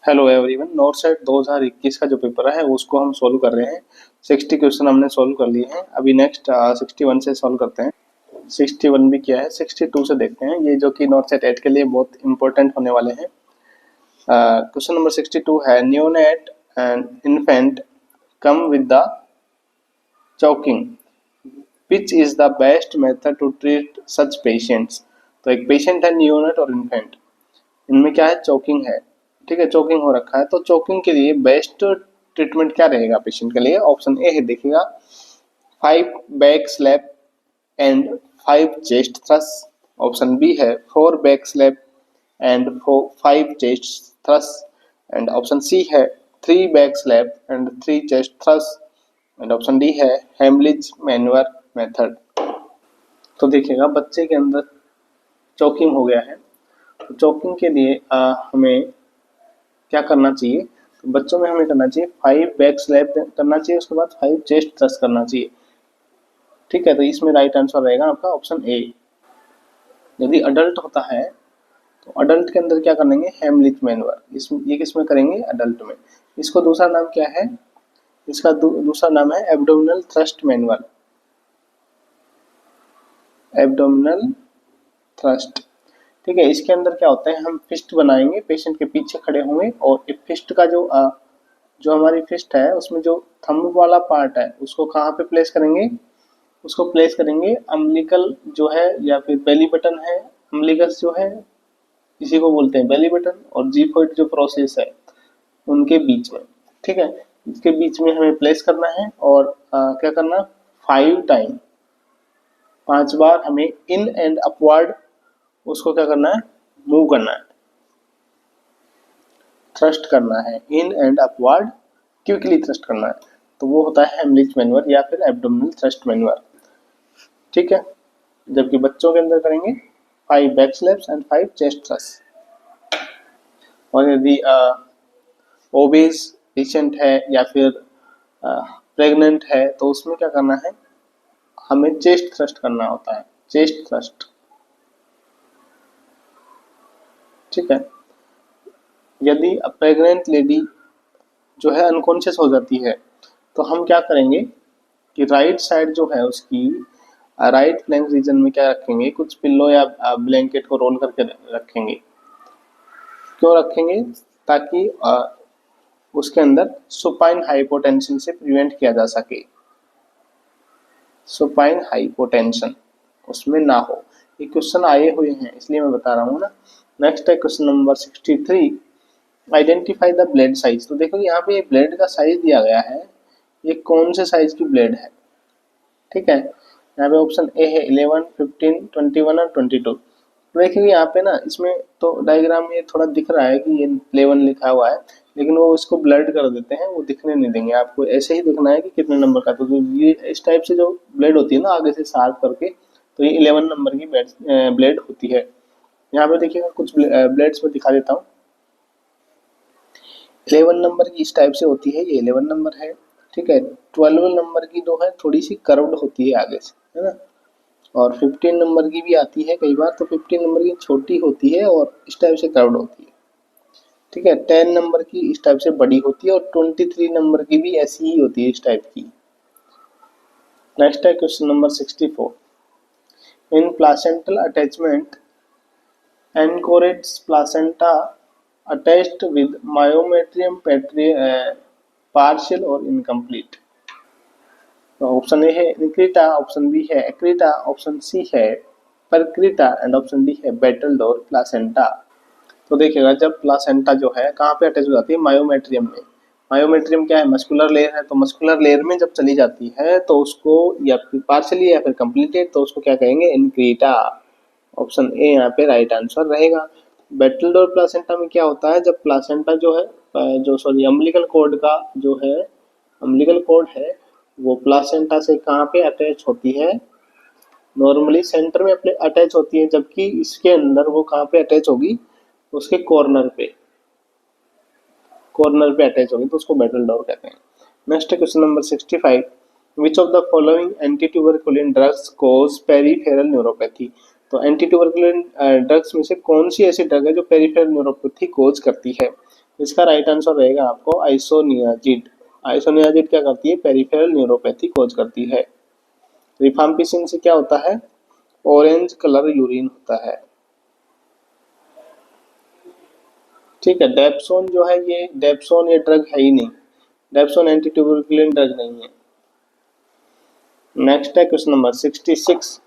Hello everyone, north side 2021 का जो paper है उसको हम सॉल्व कर रहे हैं। 60 क्वेश्चन हमने सॉल्व कर लिए हैं। अभी नेक्स्ट 61 से सॉल्व करते हैं। 61 भी किया है, 62 से देखते हैं। ये जो कि नॉर्थ साइड 8 के लिए बहुत इंपॉर्टेंट होने वाले हैं। क्वेश्चन नंबर 62 है, neonate and infant come with the choking, which is the best method to treat such patients. तो एक पेशेंट है न्यूनेट और इन्फेंट, इनमें क्या है, चोकिंग है। ठीक है, चोकिंग हो रखा है, तो चोकिंग के लिए बेस्ट ट्रीटमेंट क्या रहेगा पेशेंट के लिए? ऑप्शन ए है, देखिएगा, 5 back slap and 5 chest thrust. Option B है 4 back slap and 5 chest thrust. And option C है 3 back slap and 3 chest thrust. And option D है हेमलिज मैन्युअर मेथड। तो देखिएगा, बच्चे के अंदर चोकिंग हो गया है, तो चोकिंग के लिए हमें क्या करना चाहिए? तो बच्चों में हमें करना चाहिए 5 बैक स्लैप करना चाहिए, उसके बाद 5 चेस्ट थ्रस्ट करना चाहिए। ठीक है, तो इसमें राइट आंसर रहेगा आपका ऑप्शन ए। यदि अडल्ट होता है तो अडल्ट के अंदर क्या करेंगे? हेमलिज मैन्युअर। ये किसमें करेंगे? अडल्ट में। इसको दूसरा नाम क्या है? इसका दूसरा नाम है abdominal thrust manual. Abdominal thrust. ठीक है, इसके अंदर क्या होता है, हम फिस्ट बनाएंगे, पेशेंट के पीछे खड़े होंगे और फिस्ट का जो हमारी फिस्ट है उसमें जो थंब वाला पार्ट है उसको कहाँ पे प्लेस करेंगे? उसको प्लेस करेंगे अम्बिलिकल जो है या फिर बेली बटन है, अम्बिलिकस जो है इसी को बोलते हैं बेली बटन, और जीफॉइड जो प्रोसेस है उनके बीच में। ठीक है, इसके बीच में हमें प्लेस करना है और क्या करना? 5 टाइम, 5 बार हमें इन एंड अपवर्ड उसको क्या करना है? मूव करना है, थ्रस्ट करना है, in and upward quickly thrust करना है। तो वो होता है हेमलिज मैन्युअर या फिर एब्डोमिनल थ्रस्ट मैन्युअर। ठीक है, जबकि बच्चों के अंदर करेंगे 5 back slaps and 5 chest thrust. और यदि ओबेस पेशेंट है या फिर प्रेग्नेंट है तो उसमें क्या करना है? हमें चेस्ट थ्रस्ट करना होता है, चेस्ट थ्रस्ट। ठीक है, यदि प्रेग्नेंट लेडी जो है अनकॉन्शियस हो जाती है तो हम क्या करेंगे कि राइट साइड जो है उसकी राइट फ्लैंक रीजन में क्या रखेंगे? कुछ पिल्लो या ब्लैंकेट को रोल करके रखेंगे। क्यों रखेंगे? ताकि उसके अंदर सुपाइन हाइपोटेंशन से प्रिवेंट किया जा सके, सुपाइन हाइपोटेंशन उसमें ना हो। ये क्वेश्चन आए हुए हैं इसलिए मैं बता रहा हूँ ना। नेक्स्ट है question number 63, identify the blade size. तो देखो यहाँ पे ब्लेड का साइज दिया गया है, ये कौन से साइज की ब्लेड है? ठीक है, यहाँ पे ऑप्शन ए है 11, 15, 21 और 22। देखिए यहाँ पे ना, इसमें तो डायग्राम में थोड़ा दिख रहा है कि ये 11 लिखा हुआ है, लेकिन वो इसको ब्लर्ड कर देते हैं, वो दिखने नहीं देंगे आपको। ऐसे ही दिखना है कि कितने नंबर का। तो ये इस टाइप से जो ब्लेड होती है ना आगे से शार्प करके, तो ये 11 नंबर की ब्लेड होती है। यहाँ पे देखिएगा कुछ ब्लेड्स में दिखा देता हूँ। 11 नंबर की इस टाइप से होती है, ये 11 नंबर है। ठीक है, 12 नंबर की जो है थोड़ी सी कर्व्ड होती है आगे से, है ना। और 15 नंबर की भी आती है कई बार, तो 15 नंबर की छोटी होती है और इस टाइप से कर्व्ड होती है। ठीक है, 10 नंबर की इस टाइप से बड़ी होती है और 23 नंबर की भी ऐसी ही होती है, इस टाइप की। नेक्स्ट है question number 64, in placental attachment anchorage placenta attached with myometrium partial और इनकम्प्लीट। ऑप्शन ए है इनक्रीटा, ऑप्शन बी है एक्रीटा, ऑप्शन सी है परक्रीटा एंड ऑप्शन डी है बेटल डोर प्लासेंटा। तो देखिएगा, जब प्लासेंटा जो है कहाँ पे अटैच हो जाती है? मायोमेट्रियम में। मायोमेट्रियम क्या है? मस्कुलर लेयर है। तो मस्कुलर लेयर में जब चली जाती है तो उसको या फिर पार्शली या फिर कंप्लीटेड, तो उसको क्या कहेंगे? इनक्रीटा। ऑप्शन ए यहाँ पे राइट आंसर रहेगा। बेटल डोर प्लासेंटा में क्या होता है? जब प्लासेंटा जो है अम्बिलिकल कॉर्ड का जो है, अम्बिलिकल कॉर्ड है वो प्लासेंटा से कहाँ पे अटैच होती है? नॉर्मली सेंटर में अपने अटैच होती है, जबकि इसके अंदर वो कहाँ पे अटैच होगी? उसके कॉर्नर पे अटैच होगी, तो उसको बेटल डोर कहते हैं। Next question number 65, which of the following anti tuberculin drugs cause peripheral neuropathy. तो एंटी ट्यूबरकुलिन ड्रग्स में से कौन सी ऐसी ड्रग है जो पेरिफेरल न्यूरोपैथी कॉज करती है? इसका राइट आंसर रहेगा आपको आइसोनियाजिड। आइसोनियाजिड क्या करती है? पेरिफेरल न्यूरोपैथी कॉज करती है। रिफाम्पिसिन से क्या होता है? ऑरेंज कलर यूरिन होता है। ठीक है, डेप्सोन जो है ये ड्रग है ही नहीं। डेप्सोन एंटी ट्यूबरकुलिन ड्रग नहीं है। नेक्स्ट है question number 66।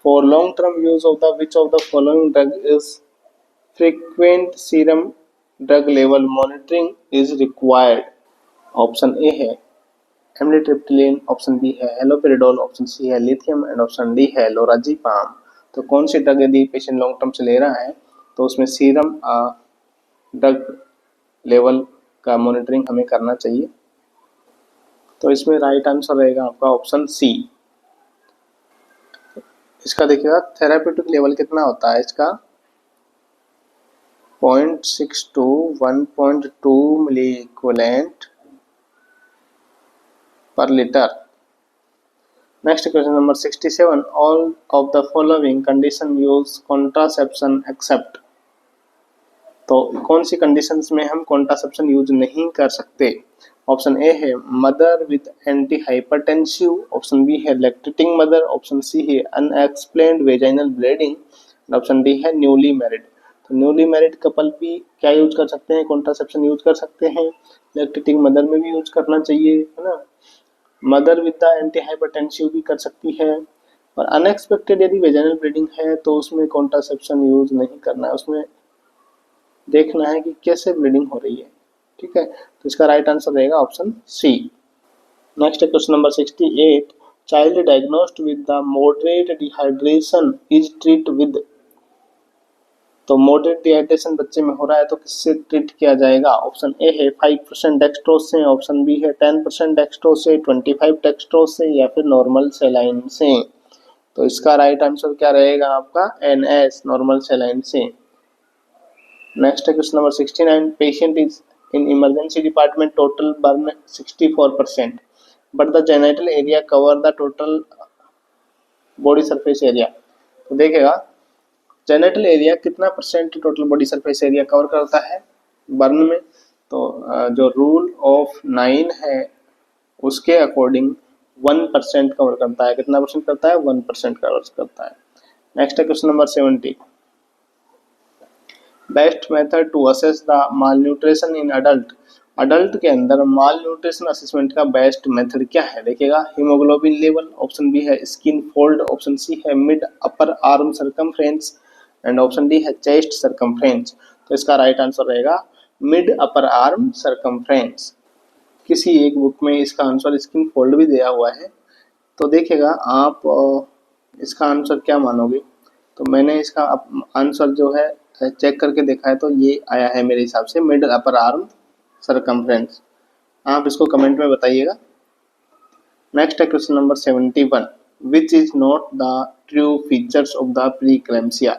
For long term use of the which of the following drug is frequent serum drug level monitoring is required? Option A है एमिट्रिप्टिलिन, ऑप्शन बी है haloperidol, option C है lithium and option D है लोराज़ेपाम। तो कौन सी drug यदि patient long term से ले रहा है तो उसमें सीरम ड्रग लेवल का मॉनिटरिंग हमें करना चाहिए। तो इसमें राइट आंसर रहेगा आपका ऑप्शन सी। इसका देखिएगा थेराप्यूटिक लेवल कितना होता है इसका? 0.6 to 1.2 milliequivalent per litre. Next question number 67। All of the following condition use contraception except. तो कौन सी कंडीशंस में हम कॉन्ट्रासेप्शन यूज नहीं कर सकते? ऑप्शन ए है mother with antihypertensive, option B है लैक्टेटिंग मदर, ऑप्शन सी है unexplained vaginal bleeding, option D है न्यूली मैरिड। तो न्यूली मैरिड कपल भी क्या यूज कर सकते हैं? कॉन्ट्रासेप्शन यूज कर सकते हैं। लैक्टेटिंग मदर में भी यूज करना चाहिए, है ना। Mother with the anti hypertensive भी कर सकती है। और अनएक्सपेक्टेड यदि वेजाइनल ब्लीडिंग है तो उसमें कॉन्ट्रासेप्शन यूज नहीं करना है, उसमें देखना है कि कैसे ब्लीडिंग हो रही है। ठीक है, तो इसका राइट आंसर रहेगा option C. Next question number 68। Child diagnosed with the moderate dehydration is treat with. तो मॉडरेट डिहाइड्रेशन बच्चे में हो रहा है तो किससे ट्रीट किया जाएगा? ऑप्शन ए है 5% डेक्सट्रोज से, ऑप्शन बी है 10% डेक्सट्रोज से, 25 डेक्सट्रोज से या फिर नॉर्मल सेलाइन से। तो इसका राइट आंसर क्या रहेगा आपका? NS नॉर्मल सेलाइन से। नेक्स्ट है question number 69। Patient is in emergency department, total burn 64%, but the genital area cover the total body surface area. तो देखेगा जेनिटल एरिया कितना percent total body surface area cover करता है burn में? तो जो रूल ऑफ 9 है उसके अकॉर्डिंग 1% कवर करता है। कितना परसेंट करता है? 1% कवर करता है। नेक्स्ट है question number 70। Best method to assess the malnutrition in adult. Adult के अंदर माल न्यूट्रिशन असेसमेंट का बेस्ट मेथड क्या है? देखिएगा हीमोग्लोबिन लेवल, ऑप्शन बी है स्किन फोल्ड, ऑप्शन सी है mid upper arm circumference and option D है chest circumference. तो इसका राइट आंसर रहेगा मिड अपर आर्म सरकमफ्रेंस। किसी एक बुक में इसका आंसर स्किन फोल्ड भी दिया हुआ है, तो देखिएगा आप इसका आंसर क्या मानोगे? तो मैंने इसका आंसर जो है चेक करके देखा है तो ये आया है मेरे हिसाब से मिड अपर आर्म सरकमफ्रेंस। आप इसको कमेंट में बताइएगा। नेक्स्ट है question number 71। Which is not the true features of the pre-eclampsia.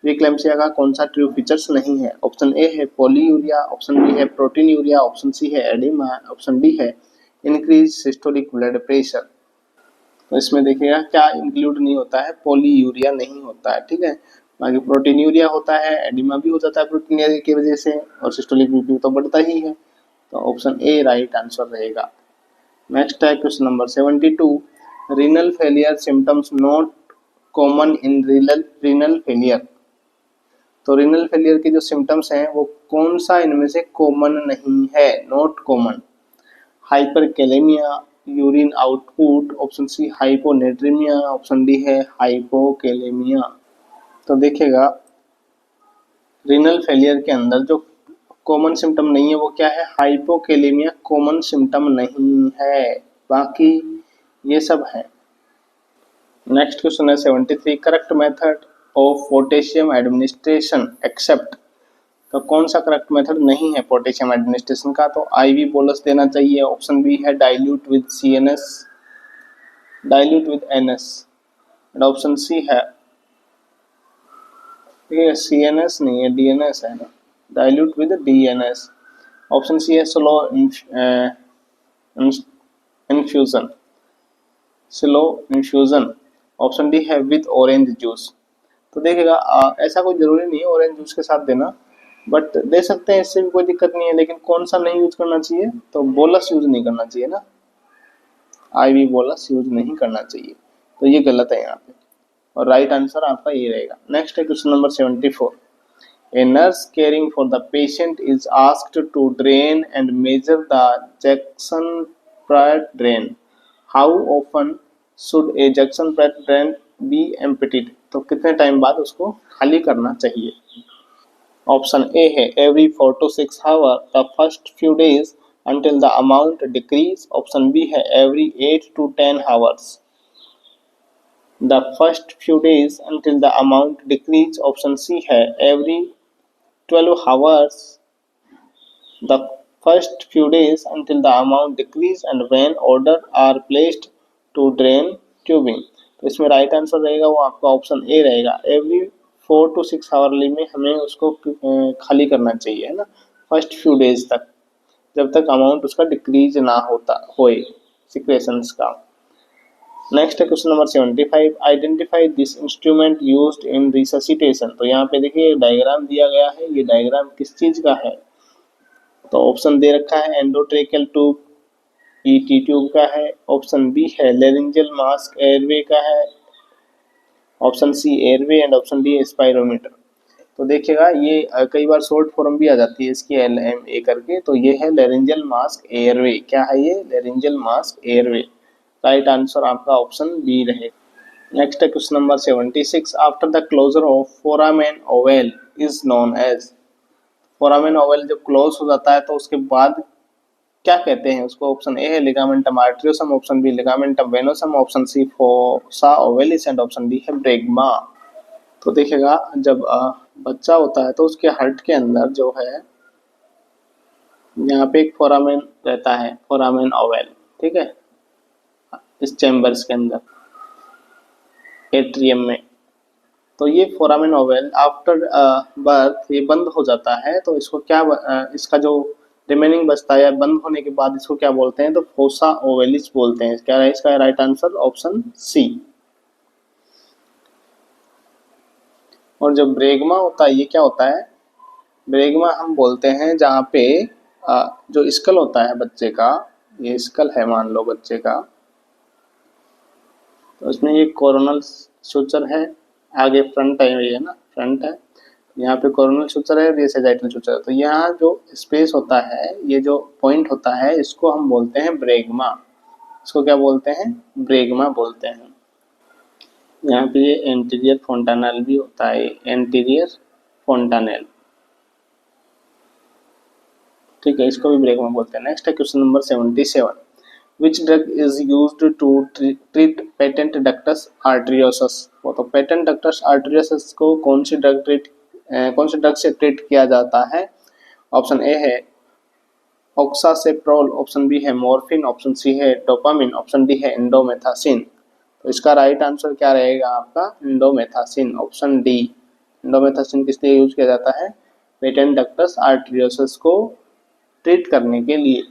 Pre-eclampsia का कौन सा ट्रू फीचर्स नहीं है? ऑप्शन ए है पॉलीयूरिया, ऑप्शन बी है प्रोटीनयूरिया, ऑप्शन सी है एडिमा, ऑप्शन डी है इंक्रीज सिस्टोलिक ब्लड प्रेशर। तो इसमें देखिएगा क्या इंक्लूड नहीं होता है? पॉलीयूरिया नहीं होता है। ठीक है, बाकी प्रोटीनयूरिया होता है, एडिमा भी हो जाता है प्रोटीनयूरिया की वजह से, और सिस्टोलिक बीपी तो बढ़ता ही है। तो ऑप्शन ए राइट आंसर रहेगा। नेक्स्ट है question number 72। Renal failure symptoms not common in renal failure. तो रीनल फेलियर के जो सिम्टम्स हैं वो कौन सा इनमें से कॉमन नहीं है? Not common. Hyperkalaemia, urine output, option C hyponatraemia, option D है हाइपोकैलेमिया। तो देखिएगा रीनल फेलियर के अंदर जो कॉमन सिम्टम नहीं है वो क्या है? हाइपोकैलेमिया कॉमन सिम्टम नहीं है, बाकी ये सब है। नेक्स्ट क्वेश्चन है 73। Correct method of potassium administration except. तो कौन सा करेक्ट मेथड नहीं है पोटेशियम एडमिनिस्ट्रेशन का? तो आईवी बोलस देना चाहिए, ऑप्शन बी है dilute with CNS, dilute with NS, and option C है ये CNS नहीं है DNS है ना, dilute with DNS। Option C है slow infusion, slow infusion, option D है विद ऑरेंज जूस। तो देखिएगा ऐसा कोई जरूरी नहीं है ऑरेंज जूस के साथ देना, बट दे सकते हैं, इससे भी कोई दिक्कत नहीं है, लेकिन कौन सा नहीं यूज करना चाहिए, तो बोलस यूज नहीं करना चाहिए ना, आईवी बोलस यूज नहीं करना चाहिए, तो ये गलत है यहाँ पे, और राइट आंसर आपका ये रहेगा। नेक्स्ट है question number 74। A nurse caring for the patient is asked to drain and measure the Jackson Pratt drain. How often should a Jackson Pratt drain be emptied? तो कितने टाइम बाद उसको खाली करना चाहिए? ऑप्शन ए है every 4 to 6 hour the first few days until the amount decrease. Option B है every 8 to 10 hours the first few days until the amount decrease. Option C है every 12 hours the first few days until the amount decrease and when order are placed to drain tubing. तो इसमें right answer रहेगा वो आपका option A रहेगा, every 4 to 6 hourly में हमें उसको खाली करना चाहिए, है ना, फर्स्ट फ्यू डेज तक, जब तक अमाउंट उसका डिक्रीज ना होता होए सिक्वेशंस का। नेक्स्ट है question number 75। Identify this instrument used in resuscitation. तो यहाँ पे देखिए डायग्राम दिया गया है, ये डायग्राम किस चीज का है, तो ऑप्शन दे रखा है एंडोट्रेकल ट्यूब, ईटी ट्यूब का है, ऑप्शन बी है लेरिंजियल मास्क एयरवे का है, option C airway and option D spirometer. तो देखिएगा ये कई बार शॉर्ट फॉर्म भी आ जाती है इसकी LMA करके, तो ये है लेरिंजियल मास्क एयरवे। क्या है ये? Laryngeal mask airway. Right answer आपका ऑप्शन बी रहेगा। नेक्स्ट है question number 76। After the closure of foramen ovale is known as. Foramen ovale जब क्लोज हो जाता है तो उसके बाद क्या कहते हैं उसको? ऑप्शन ए है ligamentum arteriosum, option B ligamentum venosum, option C fossa ovalis and option D है ब्रेगमा। तो देखिएगा जब बच्चा होता है तो उसके हार्ट के अंदर जो है यहाँ पे एक फोरामेन रहता है, फोरामेन ओवल, ठीक है, इस चैम्बर्स के अंदर एट्रियम में। तो ये फोरामेन ओवल आफ्टर बर्थ ये बंद हो जाता है, तो इसको क्या इसका जो रिमेनिंग बचता है बंद होने के बाद इसको क्या बोलते हैं? तो फोसा ओवेलिस बोलते हैं। क्या है इसका राइट आंसर? Option C. और जो ब्रेगमा होता है ये क्या होता है? ब्रेगमा हम बोलते हैं जहाँ पे जो स्कल होता है बच्चे का, ये स्कल है मान लो बच्चे का, तो इसमें ये कोरोनल सूचर है, आगे फ्रंट है, ये ना फ्रंट है, यहाँ पे कोरोनल सूचर है और ये सेजाइटल सूचर है। तो यहाँ जो स्पेस होता है, ये जो पॉइंट होता है, इसको हम बोलते हैं ब्रेगमा। इसको क्या बोलते हैं? ब्रेगमा बोलते हैं। यहाँ पे ये एंटीरियर फोंटानेल भी होता है, एंटीरियर फोंटानेल, ठीक है, इसको भी ब्रेगमा बोलते हैं। नेक्स्ट है question number 77। Which drug is used to treat patent ductus arteriosus. तो पेटेंट डक्टस आर्टरियोसस को कौन सी ड्रग से ट्रीट किया जाता है? ऑप्शन ए है ऑक्सासेप्रोल, ऑप्शन बी है मॉर्फिन, ऑप्शन सी है डोपामिन, ऑप्शन डी है इंडोमेथासिन। तो इसका राइट आंसर क्या रहेगा आपका? Indomethacin, option D. इंडोमेथासिन किस लिए यूज किया जाता है? पेटेंट डक्टस आर्टरियोसस को ट्रीट करने के लिए।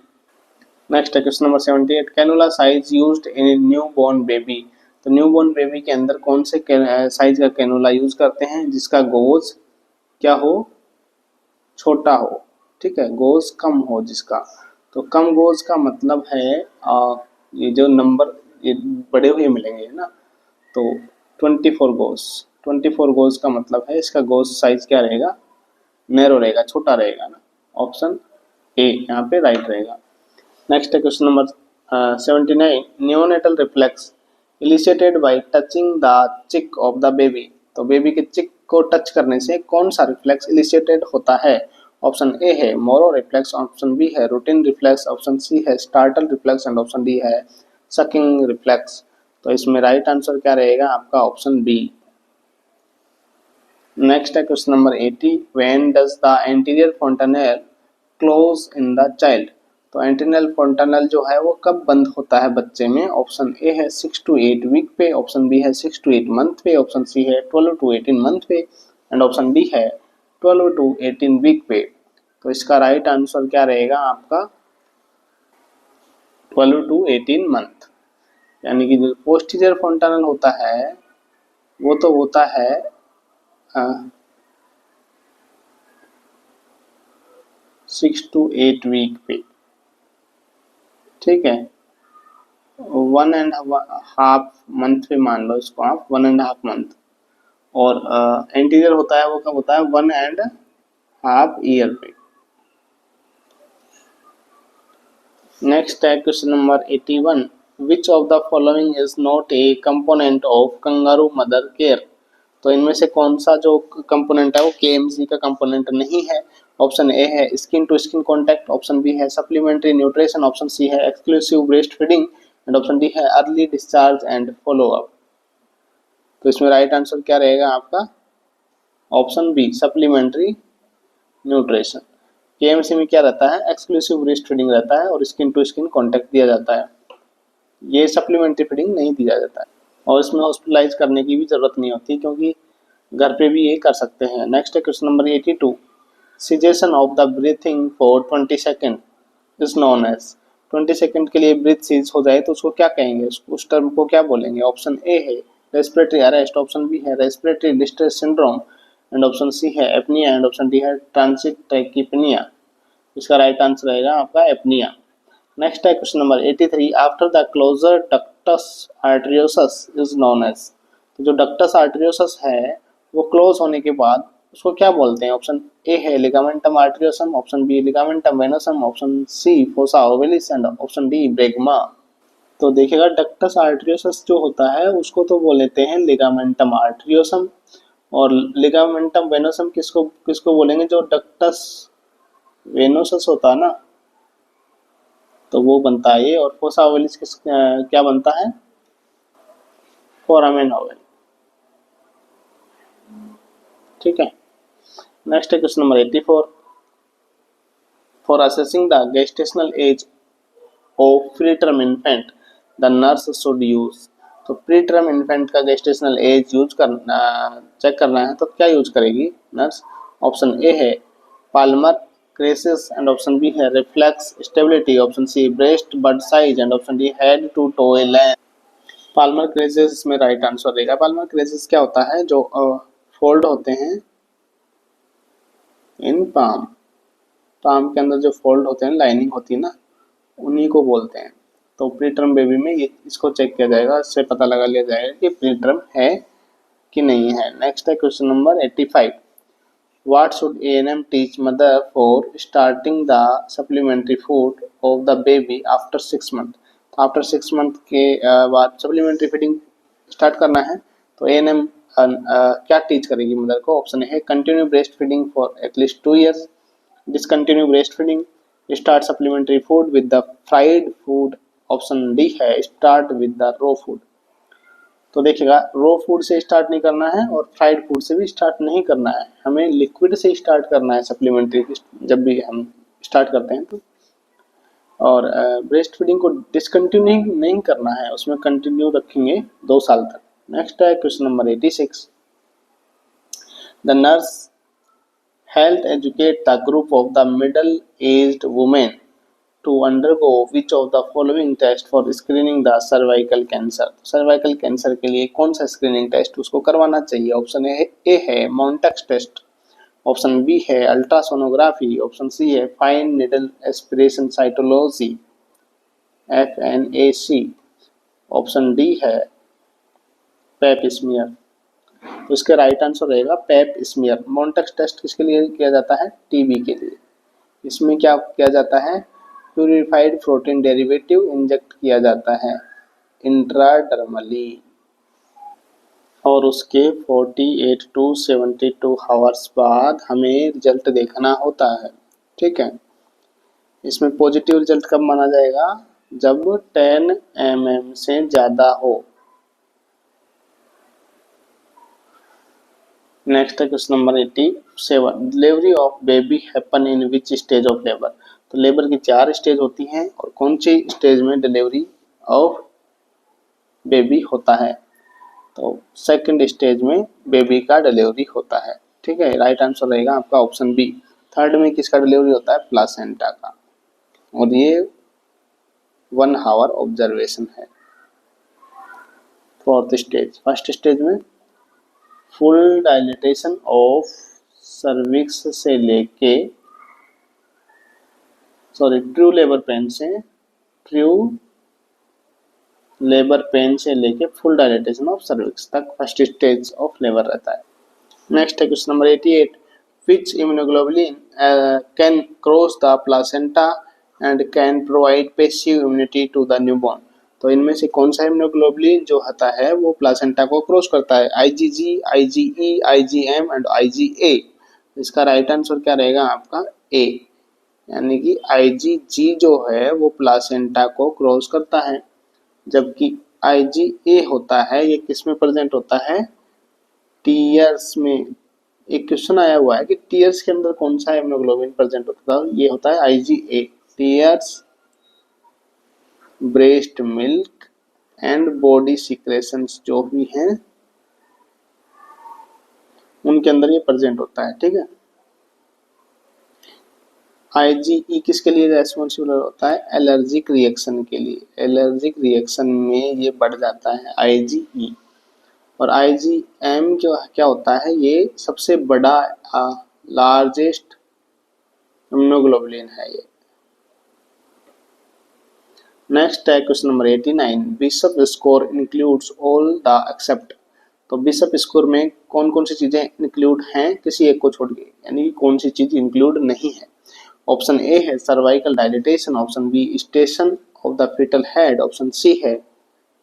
नेक्स्ट है question number 78। Cannula size used in new born baby. तो न्यू बोर्न बेबी के अंदर कौन से साइज का कैनुला यूज करते हैं जिसका गोज क्या हो? छोटा हो, ठीक है, गोज कम हो जिसका। तो कम गोज का मतलब है ये जो नंबर ये बड़े हुए मिलेंगे ना, तो 24 गोज। 24 गोज का मतलब है इसका गोज साइज क्या रहेगा? नैरो रहेगा, छोटा रहेगा ना, ऑप्शन ए यहाँ पे राइट रहेगा। नेक्स्ट है question number 79। Neonatal reflex elicited by touching the cheek of the baby. तो बेबी के चिक को टच करने से कौन सा रिफ्लेक्स इलिसिटेड होता है? ऑप्शन ए है मोरो रिफ्लेक्स, ऑप्शन बी है रूटीन रिफ्लेक्स, ऑप्शन सी है startle reflex and option D है सकिंग रिफ्लेक्स। तो इसमें राइट आंसर क्या रहेगा आपका? Option B. नेक्स्ट है question number 80। When does the anterior fontanelle close in the child. तो एंटीरियर फोंटानेल जो है वो कब बंद होता है बच्चे में? ऑप्शन ए है 6 to 8 वीक पे, ऑप्शन बी है 6 to 8 मंथ पे, ऑप्शन सी है 12 to 18 मंथ पे एंड ऑप्शन डी है 12 to 18 वीक पे। तो इसका राइट आंसर क्या रहेगा आपका? 12 to 18 मंथ। यानी कि जो पोस्टीरियर फोंटानेल होता है वो तो होता है 6 to 8 वीक पे, ठीक है। 1.5 मंथ पे मान लो इसको आप, 1.5 मंथ। और एंटीरियर होता है वो कब होता है, 1.5 ईयर पे। नेक्स्ट है question number 81, which of the following is not a component of kangaroo mother care. तो इनमें से कौन सा जो कंपोनेंट है वो केएमसी का कंपोनेंट नहीं है। ऑप्शन ए है skin to skin contact, option B है सप्लीमेंट्री न्यूट्रिशन, ऑप्शन सी है exclusive breast feeding and option D है early discharge and follow up. तो इसमें राइट आंसर क्या रहेगा आपका, option B supplementary nutrition. KMC में क्या रहता है, एक्सक्लूसिव ब्रेस्ट फीडिंग रहता है और स्किन टू स्किन कांटेक्ट दिया जाता है, ये सप्लीमेंट्री फीडिंग नहीं दिया जाता है। और इसमें हॉस्पिटलाइज करने की भी जरूरत नहीं होती क्योंकि घर पे भी ये कर सकते हैं। नेक्स्ट है question number 82, cessation of the breathing for 20 second is known as. 20 second के लिए ब्रीथ सीज हो जाए तो उसको क्या कहेंगे, उस टर्म को क्या बोलेंगे। ऑप्शन ए है रेस्पिरेटरी अरेस्ट, ऑप्शन बी है respiratory distress syndrome and option C है एपनिया एंड ऑप्शन डी है ट्रांसिट टैकिपनिया। इसका राइट आंसर रहेगा आपका एपनिया। नेक्स्ट है question number 83, after the closure ductus arteriosus is known as. तो जो डक्टस आर्टरियोसस है वो क्लोज होने के बाद उसको क्या बोलते हैं। ऑप्शन ए है ligamentum arteriosum, option B ligamentum venosum, option C fossa ovalis and option D bregma. तो देखिएगा डक्टस आर्टरियोसस जो होता है उसको तो बोल लेते हैं लिगामेंटम आर्टरियोसम, और लिगामेंटम वेनोसम किसको किसको बोलेंगे, जो डक्टस वेनोसस होता है ना तो वो बनता है ये, और फोसा ओवलिस क्या बनता है, फोरामेन ओवल, ठीक है। नेक्स्ट है question number 84, for assessing the gestational age of pre term infant the nurse should use. तो प्री टर्म इन्फेंट का गेस्टेशनल एज यूज करना, चेक करना है तो क्या यूज करेगी नर्स। ऑप्शन ए है palmar creases and option B है reflex stability, option C breast bud size and option D head to toe length. Palmar creases इसमें राइट आंसर रहेगा। पाल्मर क्रेसिस क्या होता है, जो फोल्ड होते हैं इन पाम, पाम के अंदर जो फोल्ड होते हैं लाइनिंग होती है ना, उन्हीं को बोलते हैं। तो प्री टर्म बेबी में ये इसको चेक किया जाएगा, इससे पता लगा लिया जाएगा कि प्री टर्म है कि नहीं है। नेक्स्ट है question number 85, what should ANM teach mother for starting the supplementary food of the baby after 6 month. तो आफ्टर 6 मंथ के बाद सप्लीमेंट्री फीडिंग स्टार्ट करना है तो एएनएम क्या टीच करेगी मदर को। ऑप्शन है continue breast feeding for at least 2 years, discontinue breast feeding, start supplementary food with the fried food, option D है start with the raw food. तो देखिएगा रो फूड से स्टार्ट नहीं करना है और फ्राइड फूड से भी स्टार्ट नहीं करना है, हमें लिक्विड से स्टार्ट करना है सप्लीमेंट्री जब भी हम स्टार्ट करते हैं तो। और ब्रेस्ट फीडिंग को डिसकंटिन्यू नहीं करना है, उसमें कंटिन्यू रखेंगे 2 साल तक। नेक्स्ट है question number 86, the nurse health educate the group of the middle aged women to undergo which of the following test for screening the cervical cancer। Cervical cancer के लिए कौन सा स्क्रीनिंग टेस्ट उसको करवाना चाहिए। ऑप्शन ए है Mantoux test, option B है ultrasonography, option C है fine needle aspiration cytology FNAC, option D है पेप स्मीयर। तो इसके राइट आंसर रहेगा पेप स्मीयर। मॉन्टेक्स टेस्ट किसके लिए किया जाता है, टीबी के लिए। इसमें क्या किया जाता है, प्यूरिफाइड प्रोटीन डेरिवेटिव इंजेक्ट किया जाता है इंट्राडर्मली और उसके 48 to 72 आवर्स बाद हमें रिजल्ट देखना होता है, ठीक है। इसमें पॉजिटिव रिजल्ट कब माना जाएगा, जब 10 mm से ज़्यादा हो। नेक्स्ट है question number 87, delivery of baby happen in which stage of labour. तो लेबर की 4 स्टेज होती हैं और कौन सी स्टेज में डिलीवरी ऑफ बेबी होता है, तो सेकंड स्टेज में बेबी का डिलीवरी होता है, ठीक है। राइट आंसर रहेगा आपका ऑप्शन बी। थर्ड में किसका डिलीवरी होता है, प्लासेंटा का, और ये 1 आवर ऑब्जर्वेशन है। फोर्थ स्टेज, फर्स्ट स्टेज में फुल डायलिटेशन ऑफ सर्विक्स से लेके सॉरी ट्रू लेबर पेन से, ट्रू लेबर पेन से लेके फुल डायलेटेशन ऑफ सर्विक्स तक फर्स्ट स्टेज ऑफ लेबर रहता है। नेक्स्ट है question number 88, which immunoglobulin can cross the placenta and can provide passive immunity to the newborn. तो इनमें से कौन सा इम्यूनोग्लोबुलिन जो होता है वो प्लासेंटा को क्रॉस करता है? IgG, IgE, IgM and IgA. इसका राइट आंसर क्या रहेगा आपका? ए, यानी कि आईजीजी जो है वो प्लासेंटा को क्रॉस करता है, जबकि आईजीए होता है ये किस में प्रेजेंट होता है? टीयर्स में। एक क्वेश्चन आया हुआ है कि टीयर्स के अंदर कौन सा हेमोग्लोबिन प्रेजेंट होता है? ये होता है IgA, tears, breast milk and body secretions जो भी हैं उनके अंदर ये प्रेजेंट होता है। ठीक है, आईजीई किसके लिए रेस्पॉन्सिबल होता है? एलर्जिक रिएक्शन के लिए। एलर्जिक रिएक्शन में ये बढ़ जाता है आईजीई। और आईजीएम जो क्या होता है? ये सबसे बड़ा लार्जेस्ट इम्यूनोग्लोबुलिन है ये। नेक्स्ट है question number 89, Bishop score includes all the except. तो बिशप स्कोर में कौन कौन सी चीजें इंक्लूड हैं किसी एक को छोड़ के, यानी कौन सी चीज इंक्लूड नहीं है? ऑप्शन ए है cervical dilatation, option B station of the foetal head, option C है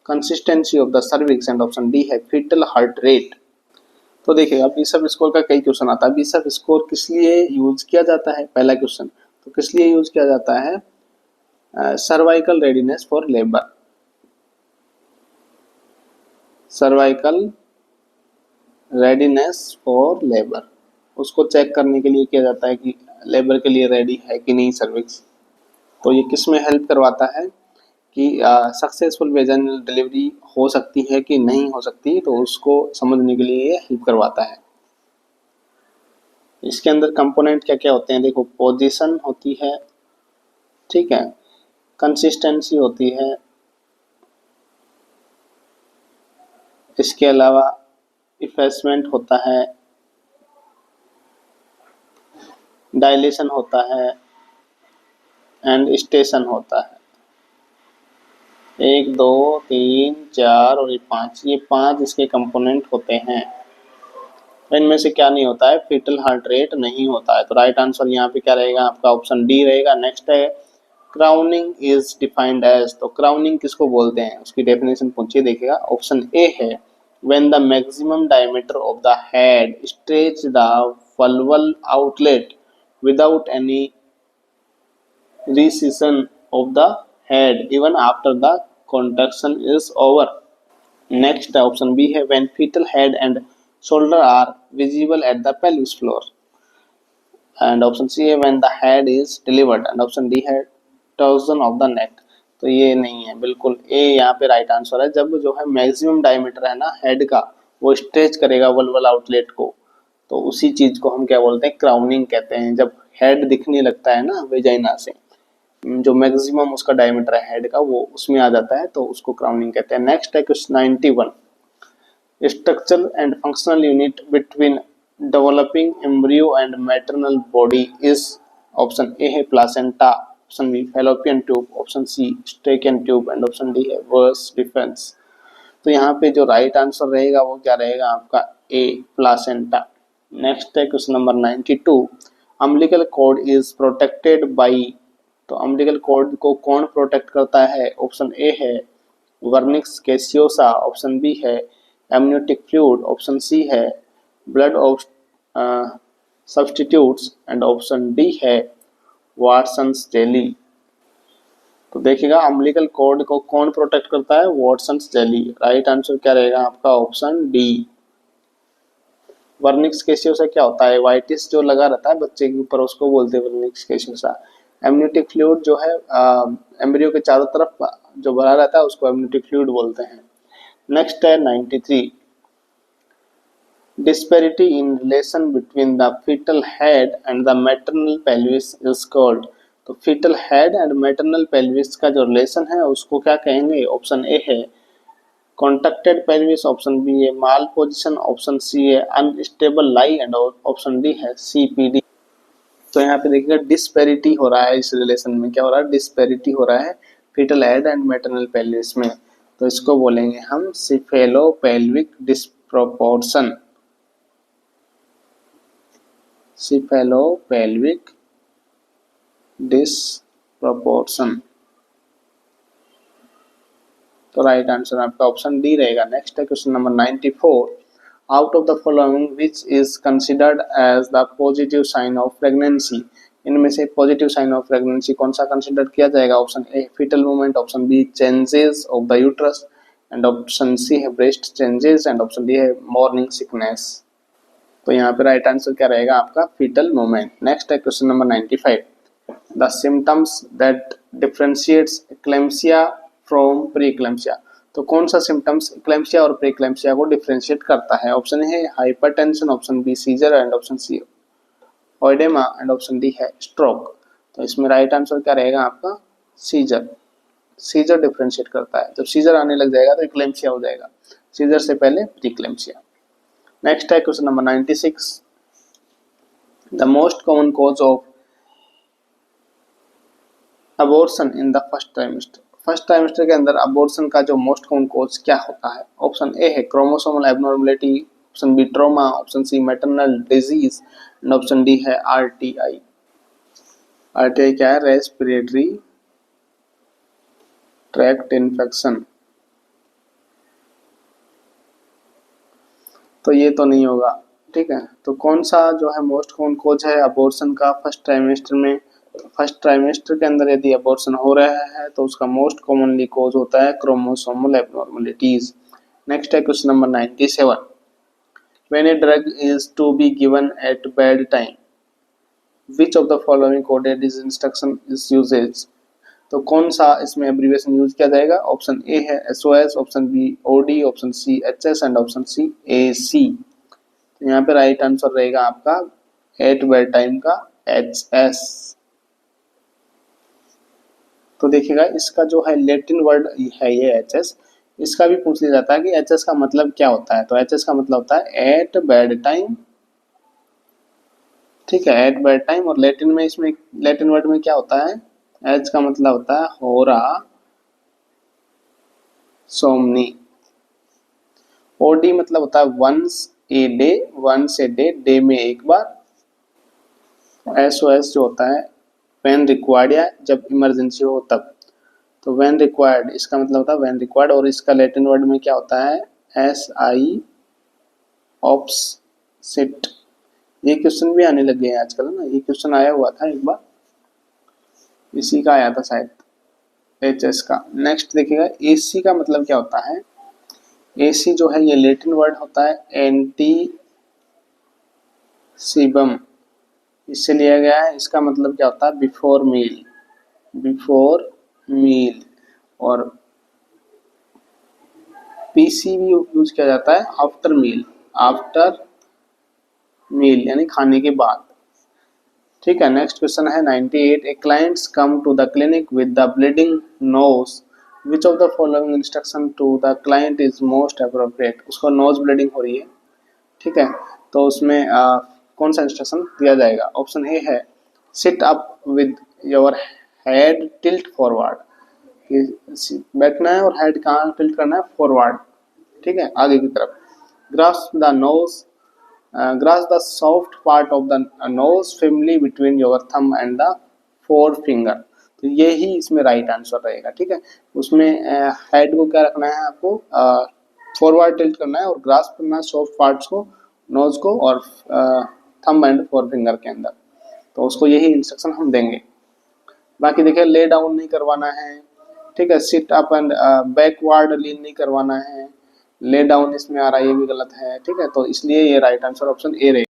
consistency of the cervix and option D है फीटल हार्ट रेट। तो देखिएगा बिशप स्कोर का कई क्वेश्चन आता है। बिशप स्कोर किस लिए यूज किया जाता है? पहला क्वेश्चन तो किस लिए यूज किया जाता है? Cervical readiness for labour. Cervical readiness for labour, उसको चेक करने के लिए किया जाता है कि लेबर के लिए रेडी है कि नहीं सर्विक्स। तो ये किस में हेल्प करवाता है कि सक्सेसफुल वेजाइनल डिलीवरी हो सकती है कि नहीं हो सकती, तो उसको समझने के लिए ये हेल्प करवाता है। इसके अंदर कंपोनेंट क्या क्या होते हैं? देखो, पोजीशन होती है, ठीक है, कंसिस्टेंसी होती है, इसके अलावा इफेसमेंट होता है, डायलेशन होता है एंड स्टेशन होता है। 1 2 3 4 और ये 5, ये 5 इसके कंपोनेंट होते हैं। इनमें से क्या नहीं होता है? फीटल हार्ट रेट नहीं होता है। तो राइट आंसर यहाँ पे क्या रहेगा आपका? ऑप्शन डी रहेगा। नेक्स्ट है क्राउनिंग इज डिफाइंड एज। तो क्राउनिंग किसको बोलते हैं उसकी डेफिनेशन पूछिए, देखिएगा। ऑप्शन ए है when the maximum diameter of the head stretch the vulval outlet without any recession of the head even after the contraction is over. Next option B है when fetal head and shoulder are visible at the pelvis floor. And option C है when the head is delivered. And option D है torsion of the neck. तो ये नहीं है, बिल्कुल ए यहाँ पे राइट आंसर है। जब जो है मैक्सिमम डायमीटर है ना हेड का, वो स्ट्रेच करेगा वल्वल आउटलेट को, तो उसी चीज को हम क्या बोलते हैं? क्राउनिंग कहते हैं। जब हेड दिखने लगता है ना वेजाइना से, जो मैक्सिमम उसका डायमीटर है हेड का वो उसमें आ जाता है, तो उसको क्राउनिंग कहते हैं। नेक्स्ट है question 91, structural and functional unit between developing embryo and maternal body is. Option A है placenta, option B fallopian tube, option C Eustachian tube and option D है वर्स डिफरेंस। तो यहाँ पे जो राइट आंसर रहेगा वो क्या रहेगा आपका? A, placenta. नेक्स्ट है question number 92, umbilical cord is protected by. तो अम्बिलिकल कॉर्ड को कौन प्रोटेक्ट करता है? ऑप्शन ए है वर्निक्स कैसियोसा, ऑप्शन बी है एमनियोटिक फ्लूइड, ऑप्शन सी है blood of substitutes and option D है वाटसन्स जेली। तो देखिएगा अम्बिलिकल कॉर्ड को कौन प्रोटेक्ट करता है? Wharton's jelly. राइट आंसर क्या रहेगा आपका? Option D. वर्निक्स कैसियोसा क्या होता है? वाइटिस जो लगा रहता है बच्चे के ऊपर उसको बोलते हैं वर्निक्स कैसियोसा। एमनियोटिक फ्लूइड जो है एम्ब्रियो के चारों तरफ जो भरा रहता है उसको एमनियोटिक फ्लूइड बोलते हैं। नेक्स्ट है 93, disparity in relation between the fetal head and the maternal pelvis is called। तो fetal head and maternal pelvis का जो रिलेशन है उसको क्या कहेंगे? ऑप्शन ए है कॉन्ट्रैक्टेड पेल्विस, ऑप्शन बी है माल पोजिशन, ऑप्शन सी है unstable lie and option D है सीपीडी। तो यहाँ पे देखिएगा डिस्पैरिटी हो रहा है इस रिलेशन में, क्या हो रहा है, डिस्पैरिटी हो रहा है fetal head and maternal pelvis में। तो इसको बोलेंगे हम सिफेलोपेल्विक डिस्प्रोपोर्शन, सिफेलोपेल्विक डिस्प्रोपोर्शन। तो राइट आंसर आपका ऑप्शन डी रहेगा। नेक्स्ट है question number 94, out of the following which is considered as the positive sign of pregnancy, इनमें से पॉजिटिव साइन ऑफ प्रेगनेंसी कौन सा कंसिडर किया जाएगा। Option A fetal movement, option B changes of the uterus and option C है breast changes and option D है morning sickness. तो यहाँ पे राइट आंसर क्या रहेगा आपका, फीटल मूवमेंट। नेक्स्ट है question number 95, the symptoms that differentiates eclampsia from pre eclampsia. तो कौन सा सिम्टम्स एक्लेम्सिया और प्री एक्लेम्सिया को डिफरेंशिएट करता है। ऑप्शन है hypertension, option B seizure and option C ओएडेमा and option D है स्ट्रोक। तो इसमें राइट आंसर क्या रहेगा आपका, सीजर। सीजर डिफरेंशिएट करता है, जब सीजर आने लग जाएगा तो एक्लेम्सिया हो जाएगा, सीजर से पहले प्री एक्लेम्सिया। नेक्स्ट है question number 96, the most common cause of abortion in the first trimester. First trimester के अंदर अबॉर्शन का जो मोस्ट कॉमन कॉज क्या होता है। ऑप्शन ए है chromosomal abnormality, option B trauma, option C maternal disease and option D है RTI. RTI क्या है, रेस्पिरेटरी ट्रैक्ट इन्फेक्शन। तो ये तो नहीं होगा, ठीक है। तो कौन सा जो है मोस्ट कॉमन कॉज है अबॉर्शन का फर्स्ट ट्राइमेस्टर में। तो फर्स्ट ट्राइमेस्टर के अंदर यदि अबॉर्शन हो रहा है तो उसका मोस्ट कॉमनली कॉज होता है क्रोमोसोमल एबनॉर्मलिटीज। नेक्स्ट है question number 97, when a drug is to be given at bed time which of the following coded is instruction is usage. तो कौन सा इसमें एब्रीविएशन यूज किया जाएगा। ऑप्शन ए है SOS, option B OD, option C HS and option C AC. तो यहाँ पे राइट आंसर रहेगा आपका एट बैड टाइम का एचएस। तो देखिएगा इसका जो है लैटिन वर्ड है ये एचएस, इसका भी पूछ लिया जाता है कि एचएस का मतलब क्या होता है। तो एचएस का मतलब होता है एट बैड टाइम, ठीक है, एट बैड टाइम। और लैटिन में, इसमें लैटिन वर्ड में क्या होता है, एच का मतलब होता है होरा सोमनी। ओडी मतलब होता है once a day, once a day, day में एक बार। एसओएस जो होता है व्हेन रिक्वायर्ड, या जब इमरजेंसी हो तब। तो व्हेन रिक्वायर्ड इसका मतलब होता है व्हेन रिक्वायर्ड, और इसका लैटिन वर्ड में क्या होता है एस आई ऑप्स सिट। ये क्वेश्चन भी आने लग गए हैं आजकल ना, ये क्वेश्चन आया हुआ था एक बार, इसी का आया था शायद एचएस का। नेक्स्ट देखिएगा एसी का मतलब क्या होता है। एसी जो है ये लैटिन वर्ड होता है एंटी सीबम, इससे लिया गया है। इसका मतलब क्या होता है बिफोर मील, बिफोर मील। और पीसी भी यूज किया जाता है आफ्टर मील, आफ्टर मील यानी खाने के बाद, ठीक है। नेक्स्ट क्वेश्चन है 98, a clients come to the clinic with the bleeding nose which of the following instruction to the client is most appropriate. उसको नोज ब्लीडिंग हो रही है, ठीक है, तो उसमें कौन सा इंस्ट्रक्शन दिया जाएगा। ऑप्शन ए है sit up with your head tilt forward, बैठना है और हेड कहाँ टिल्ट करना है, फॉरवर्ड, ठीक है, आगे की तरफ। Grasp the nose, grasp the soft part of the nose firmly between your thumb and the forefinger। तो ये ही इसमें राइट आंसर रहेगा, ठीक है। उसमें हेड को क्या रखना है आपको, फॉरवर्ड टिल्ट करना है और ग्रास्प करना है सॉफ्ट पार्ट्स को, नोज को और थंब एंड फोरफिंगर के अंदर। तो उसको यही इंस्ट्रक्शन हम देंगे। बाकी देखिए ले डाउन नहीं करवाना है, ठीक है, सिट अप एंड बैकवर्ड लीन नहीं करवाना है, ले डाउन इसमें आ रहा है ये भी गलत है, ठीक है। तो इसलिए ये राइट आंसर ऑप्शन ए रहेगा।